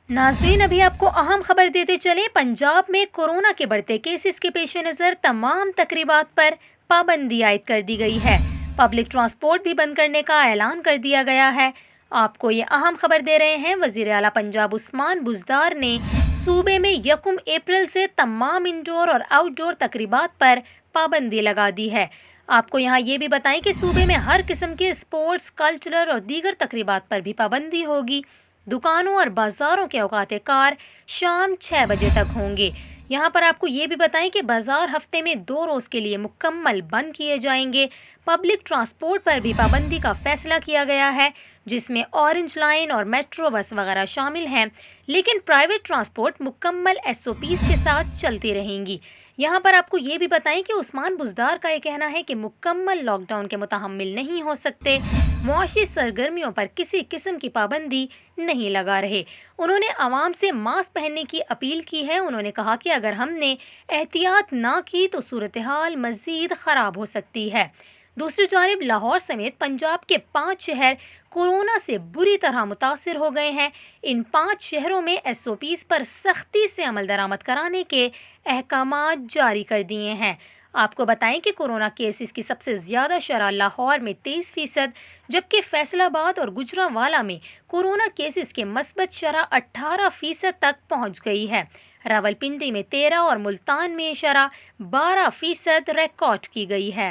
नाज़रीन, अभी आपको अहम खबर देते चले। पंजाब में कोरोना के बढ़ते केसेस के पेश नज़र तमाम तकरीबात पर पाबंदी आयद कर दी गई है। पब्लिक ट्रांसपोर्ट भी बंद करने का ऐलान कर दिया गया है। आपको ये अहम खबर दे रहे हैं। वज़ीर आला पंजाब उस्मान बुज़दार ने सूबे में 1 अप्रैल से तमाम इंडोर और आउटडोर तकरीबात पर पाबंदी लगा दी है। आपको यहाँ ये भी बताएं कि सूबे में हर किस्म के स्पोर्ट्स, कल्चरल और दीगर तकरीबात पर भी पाबंदी होगी। दुकानों और बाज़ारों के औकात कार शाम 6 बजे तक होंगे। यहाँ पर आपको ये भी बताएं कि बाज़ार हफ्ते में 2 रोज़ के लिए मुकम्मल बंद किए जाएंगे। पब्लिक ट्रांसपोर्ट पर भी पाबंदी का फैसला किया गया है, जिसमें ऑरेंज लाइन और मेट्रो बस वगैरह शामिल हैं, लेकिन प्राइवेट ट्रांसपोर्ट मुकम्मल SOPs के साथ चलती रहेंगी। यहाँ पर आपको ये भी बताएं कि उस्मान बुज़दार का ये कहना है कि मुकम्मल लॉकडाउन के मुतहम्मिल नहीं हो सकते। मुआशी सरगर्मियों पर किसी किस्म की पाबंदी नहीं लगा रहे। उन्होंने आवाम से मास्क पहनने की अपील की है। उन्होंने कहा कि अगर हमने एहतियात ना की तो सूरत हाल मज़ीद ख़राब हो सकती है। दूसरी जानिब लाहौर समेत पंजाब के 5 शहर कोरोना से बुरी तरह मुतासिर हो गए हैं। इन 5 शहरों में SOPs पर सख्ती से अमल दरामद कराने के अहकामात जारी कर दिए हैं। आपको बताएं कि कोरोना केसेस की सबसे ज़्यादा शरह लाहौर में 23%, जबकि फैसलाबाद और गुजरांवाला में कोरोना केसेस के मस्बत शरह 18% तक पहुंच गई है। रावलपिंडी में 13 और मुल्तान में शरह 12% रिकॉर्ड की गई है।